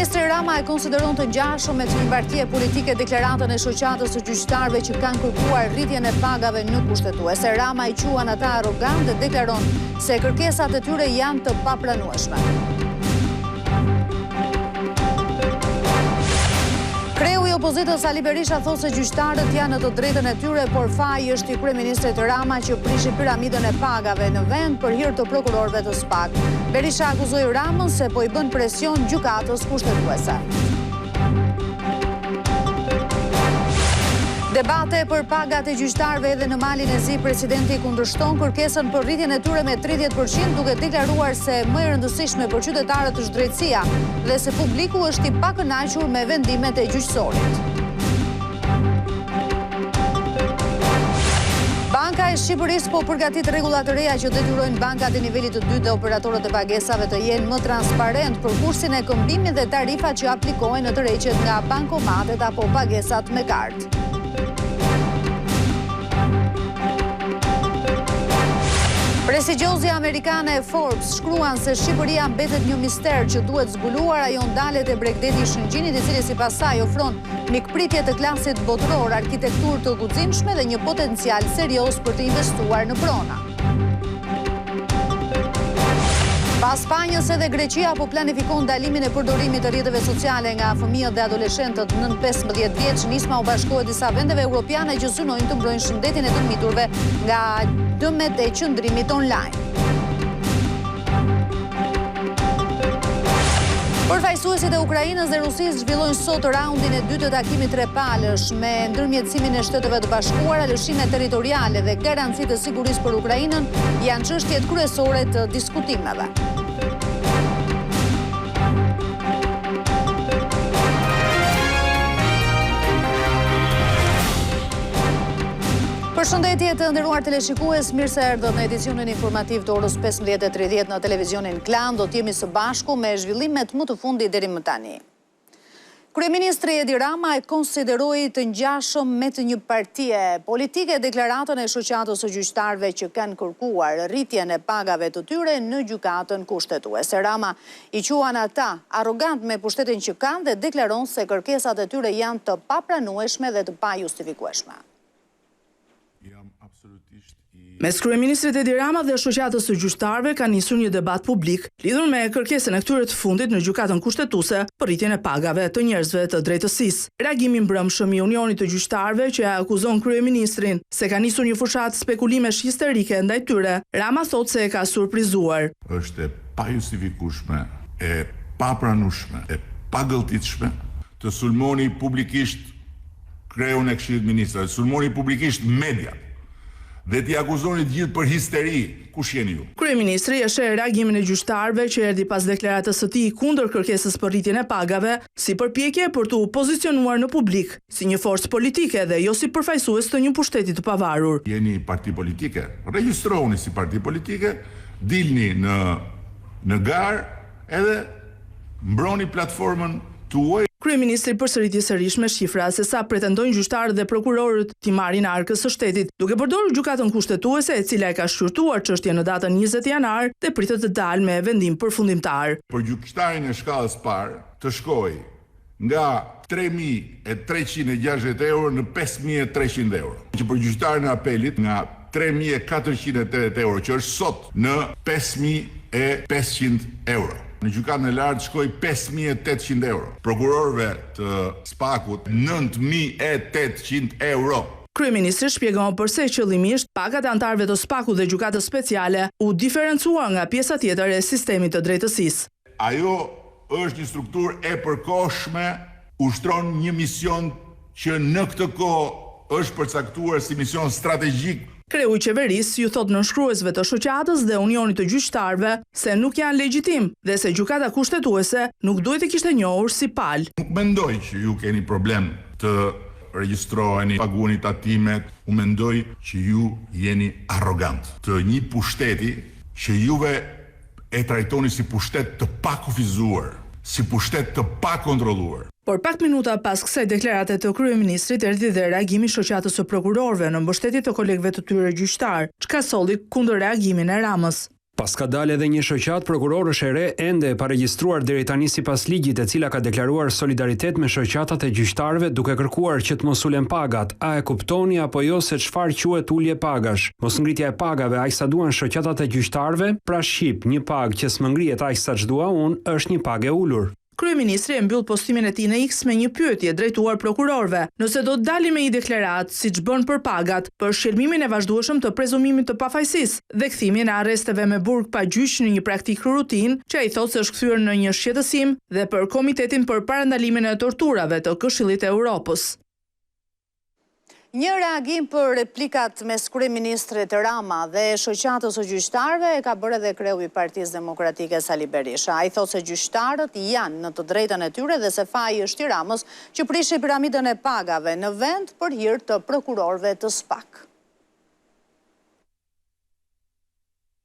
Kryeministri Rama e konsideron të ngjashëm me të një partie politike deklaratën e shoqatës së gjyqtarëve që kanë kërkuar rritjen e pagave në kushtetuese. Rama i quan ata arrogant dhe deklaron se kërkesat e tyre janë të papranueshme. Kreu i opozitës Ali Berisha thosë se gjyqtarët janë në të drejtën e tyre, por faji është i kryeministrit Rama që prishi piramidën e pagave në vend për hir të prokurorëve të SPAK. Berisha akuzoi Ramën se po i bën presion gjykatës kushtetuese. Debate për pagat e gjyqtarëve edhe në Malin e Zi, presidenti kundërshton kërkesën për rritjen e tyre me 30%, duke deklaruar se më e rëndësishme për qytetarët është drejtësia dhe se publiku është i pakënaqur me vendimet e gjyqësorit. Banka e Shqipërisë po përgatit rregulla të reja që detyrojnë bankat e nivelit të dytë dhe operatorët e pagesave të jenë më transparent për kursin e këmbimit dhe tarifat që aplikojnë në tërheqjet nga bankomatet apo pagesat me kartë. Prestigjozja amerikane Forbes shkruan se Shqipëria mbetet një mister që duhet zbuluar, ajo ndalet e Bregdeti i Shëngjinit, i cili sipas saj ofron mikpritje të klasit botëror, arkitekturë të guximshme dhe një potencial serioz për të investuar në prona. Pas Spanjës edhe Greqia po planifikon ndalimin e përdorimit të rrjeteve sociale nga fëmijët dhe adoleshentët nën 15 vjeç. Nisma u bashkohet disa vendeve europiane që synojnë të mbrojnë shëndetin e dëmiturve nga dëmet e qëndrimit online. Përfaqësuesit e Ukrainës dhe Rusisë zhvillojnë sot raundin e dytë të takimit trepalësh me ndërmjetësimin e Shteteve të Bashkuara, lëshime territoriale dhe garanci të sigurisë për Ukrainën janë çështjet kryesore të diskutimeve. Përshëndetje të nderuar teleshikues, mirë se erdhët në edicionin informativ të orës 15:30 në televizionin Klan. Do t'jemi së bashku me zhvillimet më të fundit deri më tani. Kryeministri Edi Rama e konsideroi të ngjashëm me të një partie politike deklaratën e shoqatës së gjyqtarëve që kanë kërkuar rritjen e pagave të tyre në gjykatën kushtetuese. Rama i quan ata arrogant me pushtetin që kanë dhe deklaron se kërkesat e tyre janë të papranueshme dhe të pajustifikueshme. Mes kryeministrit Edi Rama dhe shoqatës së gjyqtarëve ka nisur një debat publik lidhur me kërkesën e këtyre të fundit në gjykatën kushtetuese për rritjen e pagave të njerëzve të drejtësisë. Reagimi mbrëmshëm i Unionit të Gjyqtarëve që akuzon kryeministrin se ka nisur një fushatë spekulimesh histerike ndaj tyre, Rama thotë se e ka surprizuar. Është e pajustifikueshme, e papranueshme, e pagëlltitshme të sulmoni publikisht kreun e Këshillit të Ministrave, sulmoni publikisht mediat dhe t'i akuzoni të gjithë për histeri. Kush jeni ju? Kryeministri e sheh reagimin e gjyqtarëve që erdhi pas deklaratës së tij kundër kërkesës për rritjen e pagave si përpjekje për t'u pozicionuar në publik si një forcë politike dhe jo si përfaqësues të një pushteti të pavarur. Jeni parti politike, regjistrohuni si parti politike, dilni në garë edhe mbroni platformën tuaj. Kryeministri përsëriti sërish me shifra se sa pretendojnë gjyqtarët dhe prokurorët t'i marrin arkës së shtetit, duke përdorur gjykatën kushtetuese e cila e ka shqyrtuar çështjen në datën 20 janar dhe pritet të dalë me vendim përfundimtar. Për gjykatarin e shkallës parë të shkojë nga 3.360 euro në 5.300 euro. Që për gjyqtarin e apelit nga 3.480 euro, që është sot në 5.500 euro. Në gjykatën e lartë shkoi 5.800 euro. Prokurorëve të SPAK-ut 9.800 euro. Kryeministri shpjegon përse qëllimisht pagat e anëtarëve të SPAK-ut dhe gjykatës speciale u diferencuar nga pjesa tjetër e sistemit të drejtësisë. Ajo është një strukturë e përkohshme, ushtron një mision që në këtë kohë është përcaktuar si mision strategjik. Kreu i qeverisë ju thot nënshkruesve të shoqatës dhe Unionit të Gjyqtarëve se nuk janë legjitim dhe se gjykata kushtetuese nuk duhet të kishte njohur si palë. Nuk mendoj që ju keni problem të regjistroheni, paguni tatimet, u mendoj që ju jeni arrogant të një pushteti që juve e trajtoni si pushtet të pakufizuar, si pushtet të pakontrolluar. Por pak minuta pas kësaj deklarate të kryeministrit erdhi dhe reagimi shoqatës së prokurorëve në mbështetje të kolegëve të tyre gjyqtar, çka solli kundër reagimin e Ramës. Pas ka dalë edhe një shoqat prokurorësh e re ende e paregjistruar deri tani sipas ligjit, e cila ka deklaruar solidaritet me shoqatat e gjyqtarëve duke kërkuar që të mos ulen pagat. A e kuptoni apo jo se çfarë quhet ulje pagash? Mos ngritja e pagave aq sa duan shoqatat e gjyqtarëve, pra shqip, një pagë që s'më ngrihet aq sa ç'dua unë është një pagë e ulur. Kryeministri e mbyll postimin e tij në X me një pyetje drejtuar prokurorëve. Nëse do të dalin me një deklaratë siç bën për pagat, për shkelmimin e vazhdueshëm të prezumimit të pafajësisë dhe kthimin e arresteve me burg pa gjyq në një praktikë rutinë, që ai thotë se është kthyer në një shqetësim, dhe për Komitetin për Parandalimin e Torturave të Këshillit të Evropës. Një reagim për replikat mes kryeministrit Rama dhe shoqatës së gjyqtarëve e ka bërë edhe kreu i Partisë Demokratike Sali Berisha. Ai thotë se gjyqtarët janë në të drejtën e tyre dhe se faji është i Ramës që prishi piramidën e pagave në vend për hir të prokurorëve të SPAK.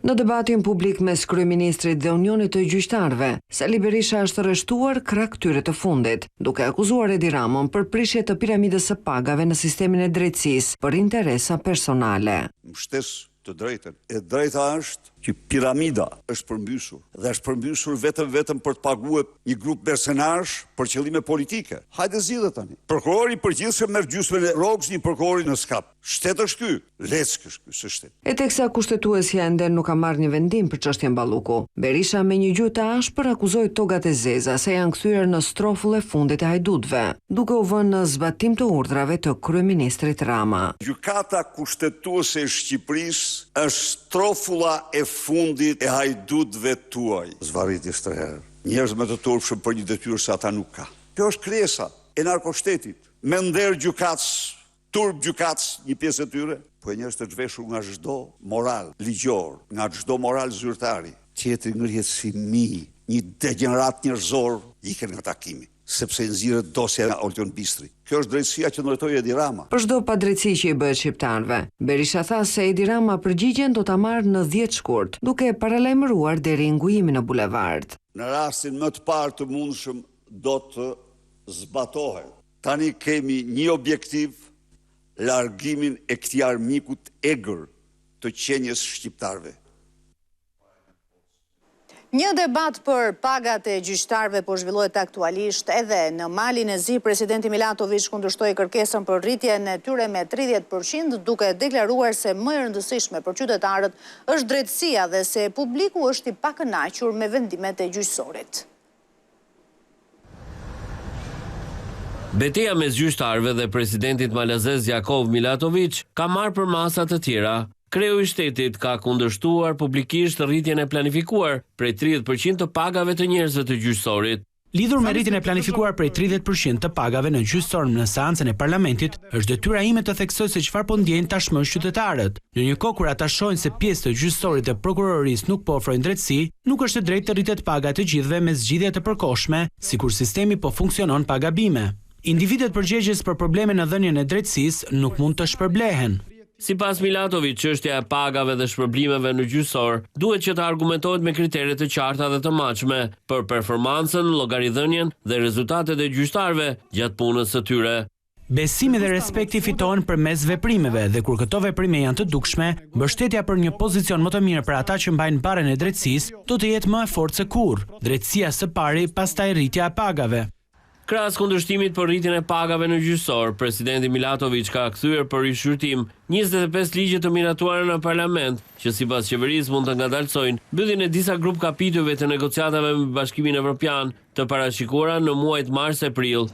Në debatin publik mes kryeministrit dhe Unionit të Gjyqtarëve, Sali Berisha është arrestuar krah këtyre të fundit, duke akuzuar Edi Ramën për prishje të piramidës së pagave në sistemin e drejtësisë për interesa personale. Mbështes të drejtën. E drejta është që piramida është përmbysur dhe është përmbysur vetëm për të paguar një grup mercenarësh për qëllime politike. Hajde zgjidhet tani. Prokurori i përgjithshëm merr gjysmën e rrogës, një prokurori në skap. Shtet është ky, leck është ky, s'është. E teksa kushtetuesja ende nuk ka marrë një vendim për çështjen Balluku, Berisha me një gjuhë të ashpër akuzoi togat e zeza se janë kthyer në strofull e fundit e hajdutëve, duke u vënë në zbatim të urdhrave të kryeministrit Rama. Gjykata kushtetuese e Shqipërisë është strofulla e fundit e hajdutëve tuaj. Zvarriti së herë. Njerëz me të turpshëm për një detyrë se ata nuk ka. Kjo është krijesa e narkoshtetit. Me nder gjykatës, turp gjykatës një pjesë e tyre, po e njerëz të zhveshur nga çdo moral ligjor, nga çdo moral zyrtari. Tjetri ngrihet si një degenerat njerëzor, iken nga takimi, sepse nxirret dosja nga Olton Bistri. Kjo është drejtësia që ndërtoi Edi Rama. Për çdo padrejtësi që i bëhet shqiptarëve, Berisha tha se Edi Rama përgjigjen do ta marrë në 10 shkurt, duke paralajmëruar deri ngujimin në bulevard. Në rastin më të parë të mundshëm do të zbatohet. Tani kemi një objektiv, largimin e këtij armikut egër të qenjes shqiptarëve. Një debat për pagat e gjyqtarëve po zhvillohet aktualisht edhe në Malin e Zi. Presidenti Milatović kundërshtoi kërkesën për rritjen e tyre me 30%, duke deklaruar se më e rëndësishme për qytetarët është drejtësia dhe se publiku është i pakënaqur me vendimet e gjyqësorit. Betejë mes gjyqtarëve dhe presidentit malazez Jakov Milatović ka marrë për masa të tjera. Kreu i shtetit ka kundërshtuar publikisht rritjen e planifikuar prej 30% të pagave të njerëzve të gjyqësorit. Lidhur me rritjen e planifikuar prej 30% të pagave në gjyqësor në seancën e parlamentit, është detyra ime të theksoj se çfarë po ndjejnë tashmë qytetarët. Në një kohë kur ata shohin se pjesë të gjyqësorit dhe prokurorisë nuk po ofrojnë drejtësi, nuk është e drejtë të rritet paga të gjithëve me zgjidhje të përkohshme, sikur sistemi po funksionon pa gabime. Individet përgjegjës për probleme në dhënien e drejtësisë nuk mund të shpërblehen. Sipas Milatović, çështja e pagave dhe shpërblimeve në gjyqësor duhet që të argumentohet me kritere të qarta dhe të matshme për performancën, llogaridhënien dhe rezultatet e gjyqtarëve gjatë punës së tyre. Besimi dhe respekti fitohen përmes veprimeve dhe kur këto veprime janë të dukshme, mbështetja për një pozicion më të mirë për ata që mbajnë barën e drejtësisë do të jetë më e fortë se kurrë. Drejtësia së pari, pastaj rritja e pagave. Krahas kundërshtimit për rritjen e pagave në gjyqësor, presidenti Milatović ka kthyer për rishqyrtim 25 ligje të miratuara në parlament, që sipas qeverisë mund të ngadalsojnë mbylljen e disa grup kapitujve të negociatave me Bashkimin Evropian, të parashikuara në muajt mars-prill.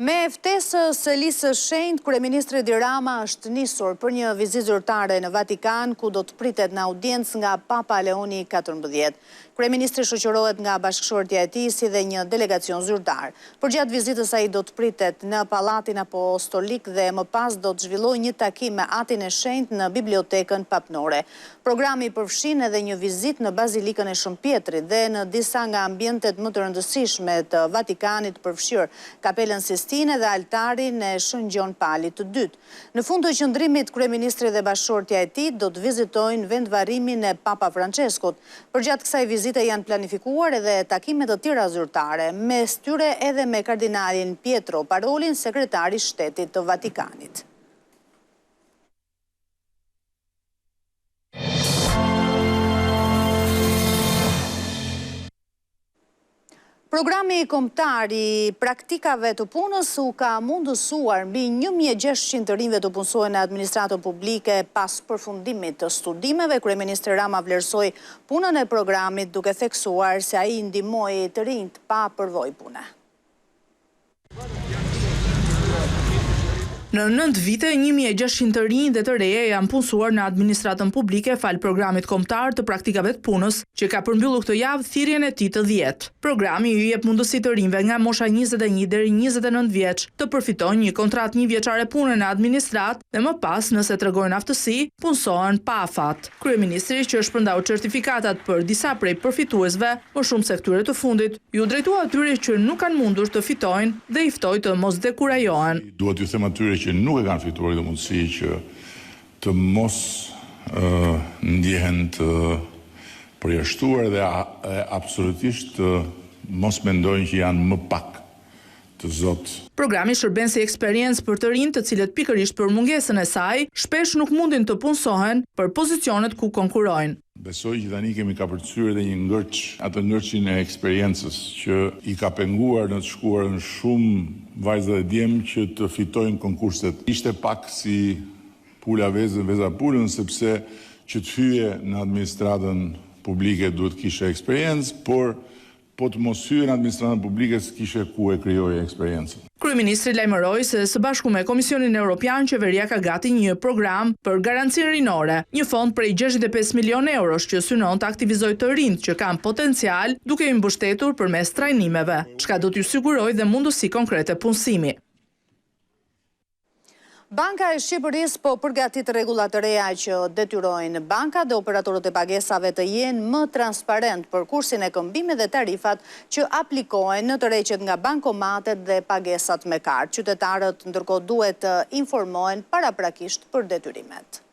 Me ftesës së listës shenjtë, kryeministri Edi Rama është nisur për një vizitë zyrtare në Vatikan, ku do të pritet në audiencë nga Papa Leoni XIV. Kryeministri shoqërohet nga bashkëshortja e tij si dhe një delegacion zyrtar. Përgjatë vizitës ai do të pritet në Pallatin Apostolik dhe më pas do të zhvillojë një takim me Atin e Shenjtë në Bibliotekën Papnore. Programi përfshin edhe një vizitë në Bazilikën e Shëmpjetrit dhe në disa nga ambientet më të rëndësishme të Vatikanit, përfshirë Kapelën Sistine dhe altarin e Shën Gjon Palit të dytë. Në fund të qëndrimit, kryeministri dhe bashkëshortja e tij do të vizitojnë vendvarimin e Papa Franceskut. Përgjatë kësaj vizite janë planifikuar edhe takime të tjera zyrtare, mes tyre edhe me kardinalin Pietro Parolin, sekretari i shtetit të Vatikanit. Programi kombëtar I praktikave të punës u ka mundësuar mbi 1600 të rinjve të punësohen në administratën publike pas përfundimit të studimeve. Kryeministri Rama vlerësoi punën e programit duke theksuar se ai ndihmoi të rinjt pa përvojë pune. Në 9 vite, 1600 të rinj dhe të reja janë punësuar në administratën publike fal programit kombëtar të praktikave të punës, që ka përmbyllur këtë javë thirrjen e tij të 10. Programi ju jep mundësi të rinjve nga mosha 21 deri 29 vjeç të përfitojnë një kontratë 1 vjeçare pune në administrat dhe më pas, nëse tregojnë aftësi, punësohen pa afat. Kryeministri, që shpërndau certifikatat për disa prej përfituesve, më shumë se këtyre të fundit, ju drejtua atyre që nuk kanë mundur të fitojnë dhe I ftoi të mos dekurajohen. Duhet ju them atyre që nuk e kanë fituar këtë mundësi që të mos ndjehen të përjashtuar dhe absolutisht mos mendojnë që janë më pak të zot. Programi shërben si eksperiencë për të rinj të cilët pikërisht për mungesën e saj shpesh nuk mundin të punësohen për pozicionet ku konkurrojnë. Besoj që tani kemi kapërcyer edhe një ngërç, atë ngërçin e eksperiencës që I ka penguar në të shkuarën shumë vajza dhe djem që të fitojnë konkurset. Ishte pak si pula vezën, veza pulën, sepse që të hyje në administratën publike duhet kishe eksperiencë, por po të mos hyje në administratën publike s'kishe ku e krijoje eksperiencën. Kryeministri lajmëroi se së bashku me Komisionin Evropian, qeveria ka gati një program për garancinë rinore, një fond prej 65 milion eurosh që synon të aktivizojë të rinjt që kanë potencial duke I mbështetur përmes trajnimeve, çka do t'ju sigurojë dhe mundësi konkrete punësimi. Banka e Shqipërisë po përgatit rregulla të reja që detyrojnë bankat dhe operatorët e pagesave të jenë më transparent për kursin e këmbimit dhe tarifat që aplikohen në tërheqjet nga bankomatet dhe pagesat me kartë. Qytetarët ndërkohë duhet të informohen paraprakisht për detyrimet.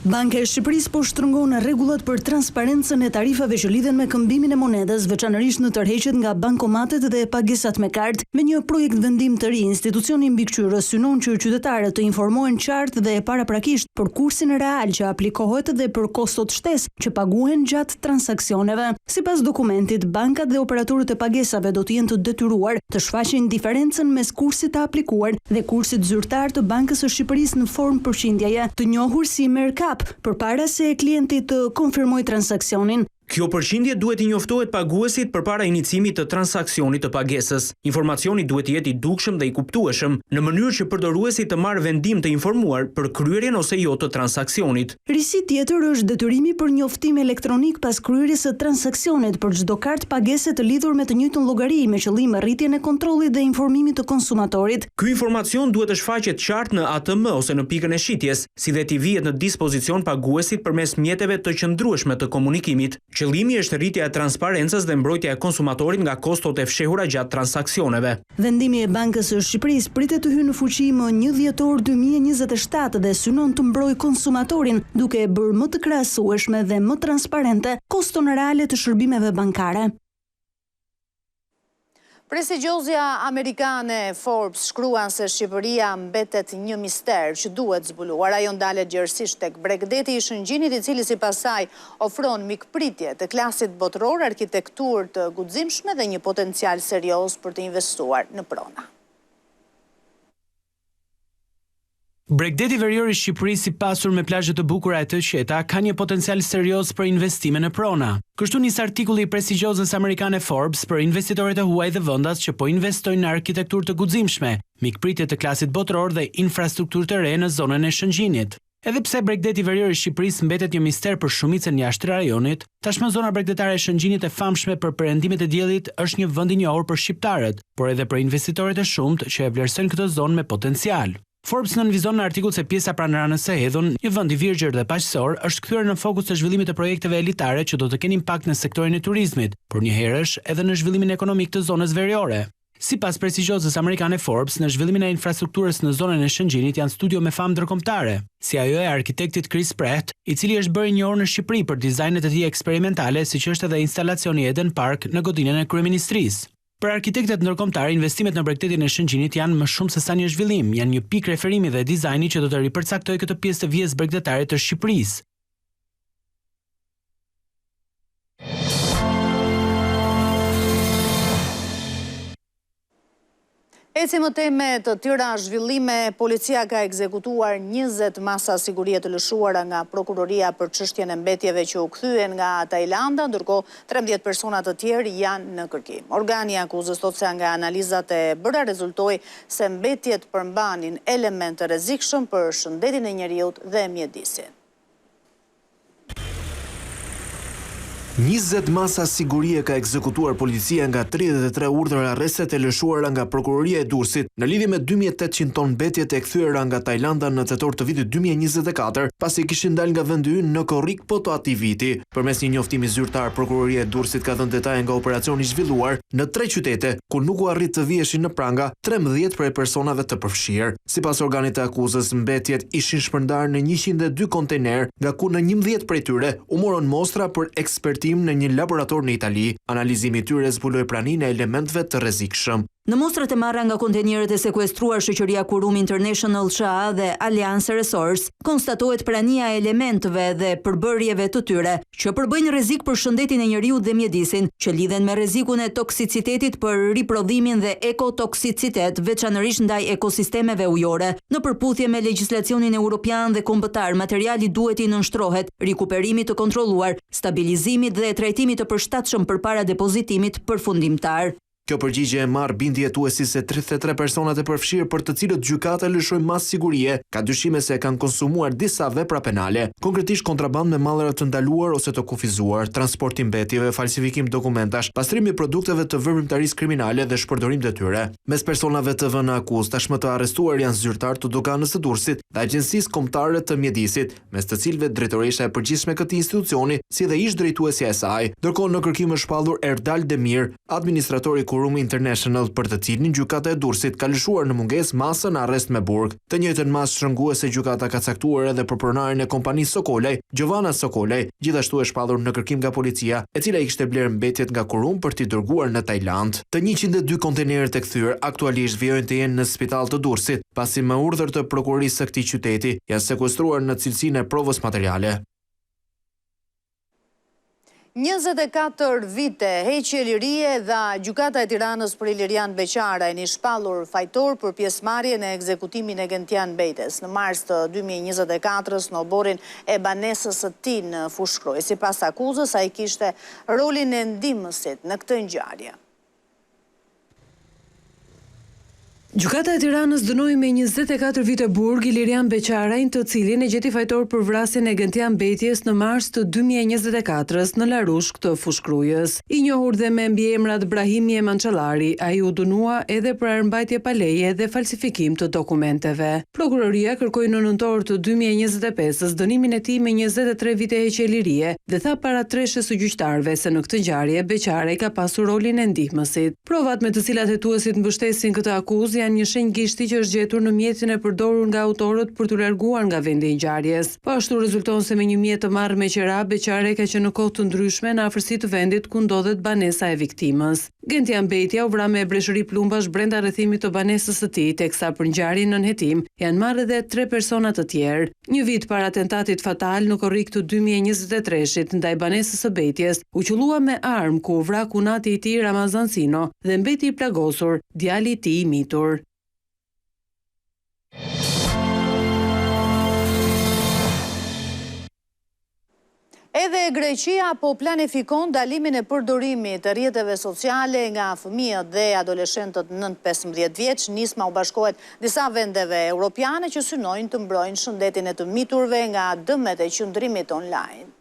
Banka e Shqipërisë po shtrëngon rregullat për transparencën e tarifave që lidhen me këmbimin e monedës, veçanërisht në tërheqjet nga bankomatet dhe pagesat me kartë. Me një projekt vendim të ri, institucioni mbikëqyrës synon që qytetarët të informohen qartë dhe paraprakisht për kursin real që aplikohet dhe për kostot shtesë që paguhen gjatë transaksioneve. Sipas dokumentit, bankat dhe operatorët e pagesave do të jenë të detyruar të shfaqin diferencën mes kursit të aplikuar dhe kursit zyrtar të Bankës së Shqipërisë në formë përqindjeje, të njohur si merkap, përpara se klienti të konfirmojë transaksionin. Kjo përqindje duhet I njoftohet paguesit përpara inicimit të transaksionit të pagesës. Informacioni duhet jetë I dukshëm dhe I kuptueshëm, në mënyrë që përdoruesi të marrë vendim të informuar për kryerjen ose jo të transaksionit. Risi tjetër është detyrimi për njoftim elektronik pas kryerjes së transaksionit për çdo kartë pagese të lidhur me të njëjtën llogari me qëllim rritjen e kontrollit dhe informimit të konsumatorit. Ky informacion duhet të shfaqet qartë në ATM ose në pikën e shitjes, si dhe t'i vihet në dispozicion paguesit përmes mjeteve të qëndrueshme të komunikimit. Qëllimi është rritja e transparencës dhe mbrojtja e konsumatorit nga kostot e fshehura gjatë transaksioneve. Vendimi e Bankës së Shqipërisë pritet të hyjë në fuqi më 1 dhjetor 2027 dhe synon të mbrojë konsumatorin duke e bërë më të krahasueshme dhe më transparente koston reale të shërbimeve bankare. Prestigjozja amerikane Forbes shkruan se Shqipëria mbetet një mister që duhet zbuluar. Ajo ndalet gjerësisht tek Bregdeti I Shëngjinit, I cili sipas saj ofron mikpritje të klasit botëror, arkitekturë të guximshme dhe një potencial serioz për të investuar në prona. Bregdeti verior I Shqipërisë I pasur me plazhe të bukura e të qeta ka një potencial serioz për investime në prona. Kështu nis artikulli I prestigjozës amerikane Forbes për investitorët e huaj dhe vendas që po investojnë në arkitekturë të guximshme, mikpritje të klasit botëror dhe infrastrukturë të re në zonën e Shëngjinit. Edhe pse Bregdeti verior I Shqipërisë mbetet një mister për shumicën jashtë rajonit, tashmë zona bregdetare e Shëngjinit e famshme për perëndimet e diellit është një vend I njohur për shqiptarët, por edhe për investitorët e shumtë që e vlerësojnë këtë zonë me potencial. Forbes nënvizon në artikull se pjesa pranërane së Hedhun, një vend I virgjër dhe paqësor, është kthyer në fokus të zhvillimit të projekteve elitare që do të kenë impakt në sektorin e turizmit, por njëherësh edhe në zhvillimin ekonomik të zonës veriore. Sipas prestigjozës amerikane Forbes, në zhvillimin e infrastrukturës në zonën e Shëngjinit janë studio me famë ndërkombëtare, si ajo e arkitektit Chris Pratt, I cili është bërë I njohur në Shqipëri për dizajnet e tij eksperimentale, siç është edhe instalacioni Eden Park në godinën e kryeministrisë. Për arkitektet ndërkombëtar, investimet në Bregdetin e Shëngjinit janë më shumë se sa një zhvillim, janë një pikë referimi dhe dizajni që do të ripërcaktojë këtë pjesë të vijës bregdetare të Shqipërisë. Eci më teme të tjera zhvillime, policia ka ekzekutuar 20 masa sigurie të lëshuara nga prokuroria për çështjen e mbetjeve që u kthyen nga Tajlanda, ndërkohë 13 persona të tjerë janë në kërkim. Organi i akuzës thotë se nga analizat e bëra rezultoi se mbetjet përmbanin elemente të rrezikshëm për shëndetin e njeriut dhe mjedisin. 20 masa sigurie ka ekzekutuar policia nga 33 urdhër arreste të lëshuara nga prokuroria e Durrësit në lidhje me 2800 ton mbetje të kthyer nga Tajlanda në tetor të vitit 2024, pasi kishin dalë nga vendi ynë në korrik po të atij viti. Përmes një njoftimi zyrtar, prokuroria e Durrësit ka dhënë detaje nga operacioni i zhvilluar në 3 qytete, ku nuk u arrit të viheshin në pranga 13 prej personave të përfshirë. Sipas organit të akuzës, mbetjet ishin shpërndarë në 102 kontejner, nga ku në 11 prej tyre u morën mostra për ekspertizë në një laborator në Itali. Analizimi i tyre zbuloi praninë e elementeve të rrezikshëm. Në mostrat e marra nga kontenierët e sekuestruar shoqëria Kurum International SHA dhe Alliance Resource, konstatohet prania e elementeve dhe përbërjeve të tyre që përbëjnë rrezik për shëndetin e njeriut dhe mjedisin, që lidhen me rrezikun e toksicitetit për riprodhimin dhe ekotoksicitet, veçanërisht ndaj ekosistemeve ujore. Në përputhje me legjislacionin evropian dhe kombëtar, materiali duhet i nënshtrohet rikuperimit të kontrolluar, stabilizimit dhe trajtimit të përshtatshëm përpara depozitimit përfundimtar. Kjo përgjigje e marr bindje jetuesi se 33 personat e përfshirë për të cilët gjykata lëshoi mas sigurie ka dyshime se kanë konsumuar disa vepra penale, konkretisht kontraband me mallra të ndaluar ose të kufizuar, transporti mbetjeve, falsifikim dokumentash, pastrimi produkteve të veprimtarisë kriminale dhe shpërdorim të tyre. Mes personave të vënë akuzë tashmë të arrestuar janë zyrtar të doganës së Durrësit dhe Agjencisë Kombëtare të Mjedisit, mes të cilëve drejtoresha e përgjithshme e këtij institucioni, si dhe ish drejtuesja e saj. Ndërkohë në kërkim është shpallur Erdal Demir, administratori Kurum International, për të cilin gjykata e Durrësit ka lëshuar në mungesë masën në arrest me burg. Të njëjtën masë shërnguese gjykata ka caktuar edhe për pronarin e kompanisë Sokolaj, Giovanna Sokolaj, gjithashtu e shpallur në kërkim nga policia, e cila i kishte blerë mbetjet nga Kurum për t'i dërguar në Tajland. Të 102 kontejnerët e kthyer aktualisht vijojnë të jenë në spital të Durrësit, pasi me urdhër të prokurorisë së këtij qyteti janë sekuestruar në cilësinë e provës materiale. 24 vite heqje lirie dhe gjykata e Tiranës për Ilirian Beqara e një shpallur fajtor për pjesëmarrjen e ekzekutimin e Gentian Bejtes në mars të 2024 në oborin e banesës së tij në Fushkruj. Sipas akuzës, ai kishte rolin e ndihmësit në këtë ngjarje. Gjykata e Tiranës dënoi me 24 vite burg Ilirian Beqarajn, të cilin e gjeti fajtor për vrasjen e Gentian Bejtjes në mars të 2024 në Larushk të Fushkrujës. I njohur dhe me mbiemrat Brahimi e Mançallari, ai u dënua edhe për armbajtje pa leje dhe falsifikim të dokumenteve. Prokuroria kërkoi në nëntor të 2025 dënimin e tij me 23 vite heqje lirie dhe tha para treshës së gjyqtarëve se në këtë ngjarje Beqaraj ka pasur rolin e ndihmësit. Provat me të cilat hetuesit mbështesin këtë akuzë janë një shenjë gishti që është gjetur në mjetin e përdorur nga autorët për t'u larguar nga vendi i ngjarjes. Po ashtu rezulton se me një mjet të marrë me qera, Beqarej ka qenë në kohë të ndryshme në afërsi të vendit ku ndodhet banesa e viktimës. Gentian Bejtja u vra me breshëri plumbash brenda rrethimit të banesës së tij, teksa për ngjarjen nën hetim janë marrë edhe 3 persona të tjerë. Një vit para atentatit fatal në korrik të 2023-shit ndaj banesës së Bejtjes, u qullua me armë ku u vra kunati i tij Ramazan Sino dhe mbeti i plagosur djali i tij i mitur. Edhe Greqia po planifikon dalimin e përdorimit të rrjeteve sociale nga fëmijët dhe adoleshentët nën 15 vjeç. Nisma u bashkohet disa vendeve europiane që synojnë të mbrojnë shëndetin e të miturve nga dëmet e qëndrimit online.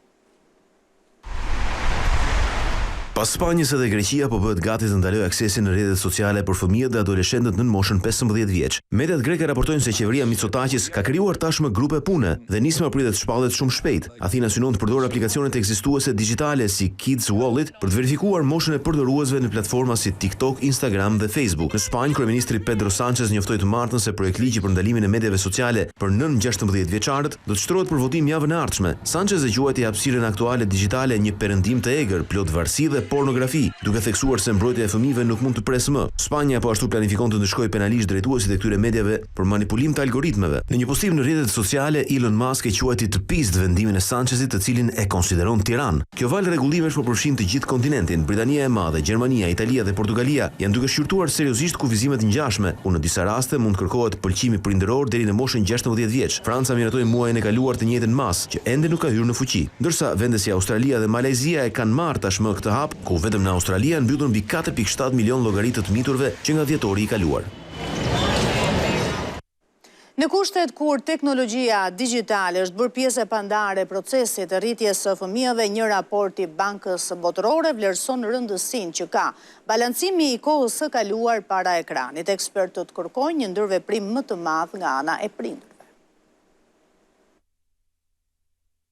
Pas Spanjës edhe Greqia po bëhet gati të ndalojë aksesin në rrjetet sociale për fëmijët dhe adoleshentët nën moshën 15 vjeç. Mediat greke raportojnë se qeveria Mitsotakis ka krijuar tashmë grupe pune dhe nisma pritet të shpallet shumë shpejt. Athina synon të përdorë aplikacionet ekzistuese digjitale si Kids Wallet për të verifikuar moshën e përdoruesve në platforma si TikTok, Instagram dhe Facebook. Në Spanjë, kryeministri Pedro Sánchez njoftoi të martën se projekt ligji për ndalimin e medjave sociale për nën 16 vjeçarët do të shtrohet për votim javën e ardhshme. Sánchez e quajti hapësirën aktuale digjitale një perëndim të egër, plot varësi dhe pornografi, duke theksuar se mbrojtja e fëmijëve nuk mund të presë më. Spanja po ashtu planifikon të ndëshkojë penalisht drejtuesit e këtyre medjave për manipulim të algoritmeve. Në një postim në rrjetet sociale, Elon Musk e quajti të pistë vendimin e Sanchezit, të cilin e konsideron tiran. Kjo valë rregullimesh po përfshin të gjithë kontinentin. Britania e Madhe, Gjermania, Italia dhe Portugalia janë duke shqyrtuar seriozisht kufizimet ngjashme, ku në disa raste mund kërkohet pëlqimi prindëror deri në moshën 16 vjeç. Franca miratoi muajin e kaluar të njëjtën mas, që ende nuk ka hyrë në fuqi, ndërsa vende si Australia dhe Malajzia e kanë marrë tashmë këtë hap, ku vetëm në Australi janë mbytur mbi 4.7 milion llogaritë të miturve që nga dhjetori i kaluar. Në kushtet kur teknologjia digjitale është bërë pjesë e pandare e procesit të rritjes së fëmijëve, një raport i Bankës Botërore vlerëson rëndësinë që ka balancimi i kohës së kaluar para ekranit. Ekspertët kërkojnë një ndërveprim më të madh nga ana e prindërve.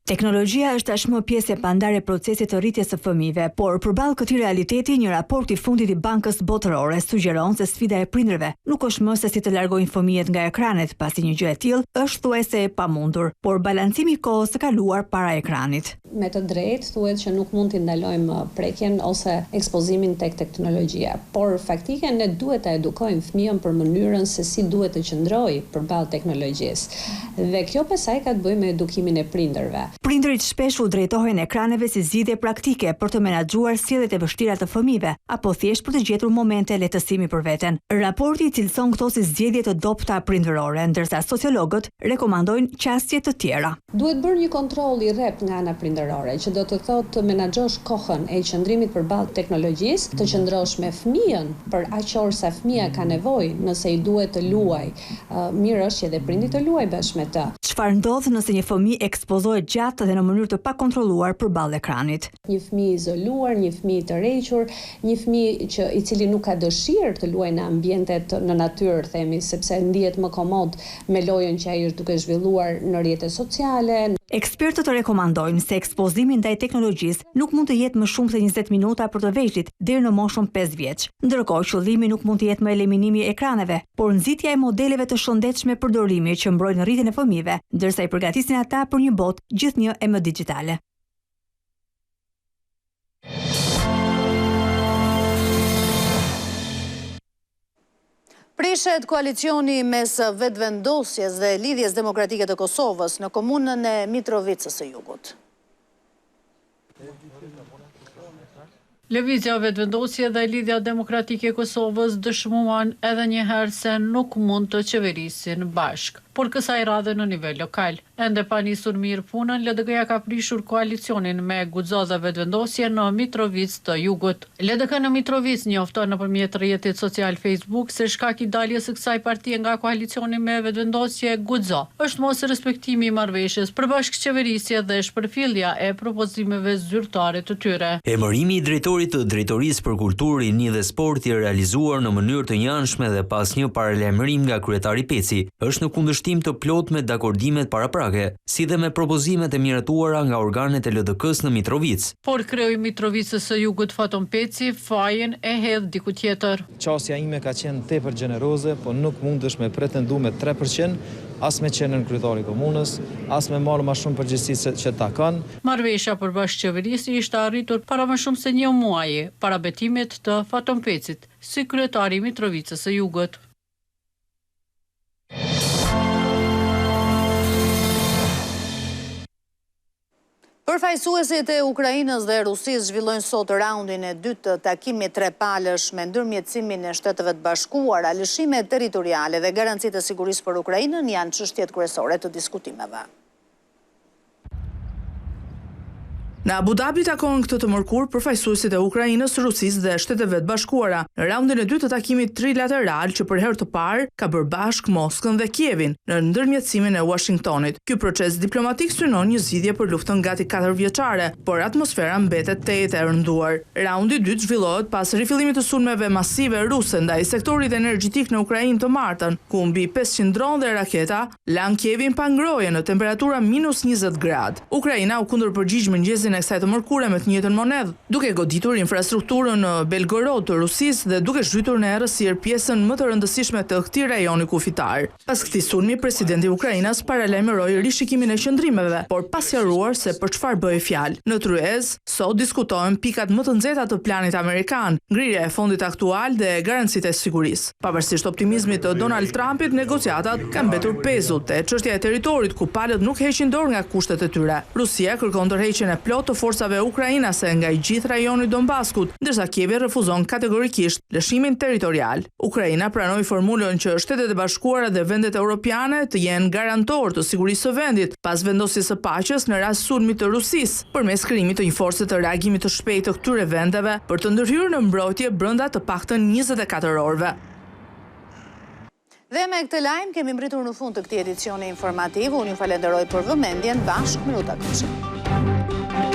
Teknologjia është tashmë pjesë e pandare e procesit të rritjes së fëmijëve, por përballë këtij realiteti, një raport i fundit i Bankës Botërore sugjeron se sfida e prindërve nuk është më se si të largojnë fëmijët nga ekranet, pasi një gjë e tillë është thuajse e pamundur, por balancimi i kohës së kaluar para ekranit. Me të drejtë thuhet që nuk mund t'i ndalojmë prekjen ose ekspozimin tek teknologjia, por faktike ne duhet ta edukojmë fëmijën për mënyrën se si duhet të qëndrojë përballë teknologjisë. Dhe kjo pasaj ka të bëjë me edukimin e prindërve. Prindërit shpesh u drejtohen ekraneve si zgjidhje praktike për të menaxhuar sjelljet e vështira të fëmijëve, apo thjesht për të gjetur momente lehtësimi për veten. Raporti cilëson këto si zgjedhje të dobta prindërore, ndërsa sociologët rekomandojnë qasje të tjera. Duhet bërë një kontroll i rrept nga ana prindërore, që do të thotë të menaxhosh kohën e qëndrimit përballë teknologjisë, të qëndrosh me fëmijën për aq orë sa fëmia ka nevojë, nëse i duhet të luaj, mirë është që edhe prindi të luajë bashkë me të. Çfarë ndodh nëse një fëmijë ekspozohet gjatë dhe në mënyrë të pakontrolluar përballë ekranit? Një fëmijë izoluar, një fëmijë të rrequr, një fëmijë i cili nuk ka dëshirë të luajë në ambientet në natyrë, themi, sepse ndihet më komod me lojën që ai është duke zhvilluar në rrjetet sociale. Ekspertët rekomandojnë se ekspozimi ndaj teknologjisë nuk mund të jetë më shumë se 20 minuta për të vegjëlit deri në moshën 5 vjeç. Ndërkohë, qëllimi nuk mund të jetë më eliminimi i ekraneve, por nxitja e modeleve të shëndetshme përdorimi që mbrojnë rritjen e fëmijëve, ndërsa i përgatisin ata për një botë gjithnjë e më digjitale. Prishet koalicioni mes vetëvendosjes dhe lidhjes demokratike të Kosovës në komunën e Mitrovicës së Jugut. Lëvizja vetëvendosje dhe lidhja demokratike e Kosovës dëshmuan edhe një herë se nuk mund të qeverisin bashk, por kësaj radhe në nivel lokal. Ende pa nisur mirë punën, LDK-ja ka prishur koalicionin me Guxo dhe vetëvendosje në Mitrovicë të Jugut. LDK në Mitrovicë njofton nëpërmjet rrjetit social Facebook se shkak i daljes së kësaj partie nga koalicioni me vetëvendosje Guxo është mos respektimi i marrëveshjes për bashkëqeverisje dhe shpërfillja e propozimeve zyrtare të tyre. Emërimi i drejtorit të Drejtorisë për Kulturë, Rini dhe Sport i realizuar në mënyrë të njanshme dhe pas një paralajmërim nga kryetari Peci, është në kundërshtim të plot me dakordimet paraprake, si dhe me propozimet e miratuara nga organet e LDK-s në Mitrovicë. Por kreu i Mitrovicës së Jugut Faton Peci fajin e hedh diku tjetër. Qasja ime ka qenë tepër gjeneroze, po nuk mundesh me pretendu me 3%, as me qenën kryetari komunës, as me marrë më shumë përgjegjësi që ta kanë. Marrëveshja për bashkëqeverisje ishte arritur para më shumë se një muaji, para betimit të Faton Pecit, si kryetari i Mitrovicës së Jugut. Përfaqësuesit e Ukrainës dhe Rusisë zhvillojnë sot raundin e dytë të takimit trepalësh me ndërmjetësimin e Shteteve të Bashkuara. Lëshimet territoriale dhe garancitë e sigurisë për Ukrainën janë çështjet kryesore të diskutimeve. Në Abu Dhabi takon këtë të mërkur përfaqësuesit e Ukrainës, Rusisë dhe Shteteve të Bashkuara në raundin e dytë të takimit trilateral që për herë të parë ka bërë bashkë Moskën dhe Kievin në ndërmjetësimin e Washingtonit. Ky proces diplomatik synon një zgjidhje për luftën gati 4 vjeçare, por atmosfera mbetet tejet e rënduar. Raundi i dytë zhvillohet pas rifillimit të sulmeve masive ruse ndaj sektorit energjetik në Ukrainë të martën, ku mbi 500 dronë dhe raketa lan Kievin pa ngrohje në temperatura -20 gradë. Ukraina u kundërpërgjigj mëngjesin e kësaj të mërkure me të njëjtën monedhë, duke goditur infrastrukturën në Belgorod të Rusisë dhe duke zhytur në errësirë pjesën më të rëndësishme të këtij rajoni kufitar. Pas këtij sulmi, presidenti i Ukrainës paralajmëroi rishikimin e qëndrimeve, por pa sqaruar se për çfarë bëhej fjalë. Në Tryezë, sot diskutohen pikat më të nxehta të planit amerikan, ngrirja e fondit aktual dhe garancitë e sigurisë. Pavarësisht optimizmit të Donald Trumpit, negociatat kanë mbetur pezut te çështja e territorit ku palët nuk heqin dorë nga kushtet e tyre. Rusia kërkon tërheqjen e plotë të forcave ukrainase nga i gjithë rajoni i Donbaskut, ndërsa Kievi refuzon kategorikisht lëshimin territorial. Ukraina pranoi formulën që Shtetet e Bashkuara dhe vendet europiane të jenë garantor të sigurisë së vendit pas vendosjes së paqes në rast sulmit të Rusisë, përmes krijimit të një force të reagimit të shpejtë të këtyre vendeve për të ndërhyrë në mbrojtje brenda të paktën 24 orëve. Dhe me këtë lajm kemi mbritur në fund të këtij edicioni informativ. Unë ju falenderoj për vëmendjen. Bashkë me Ruta Koçi.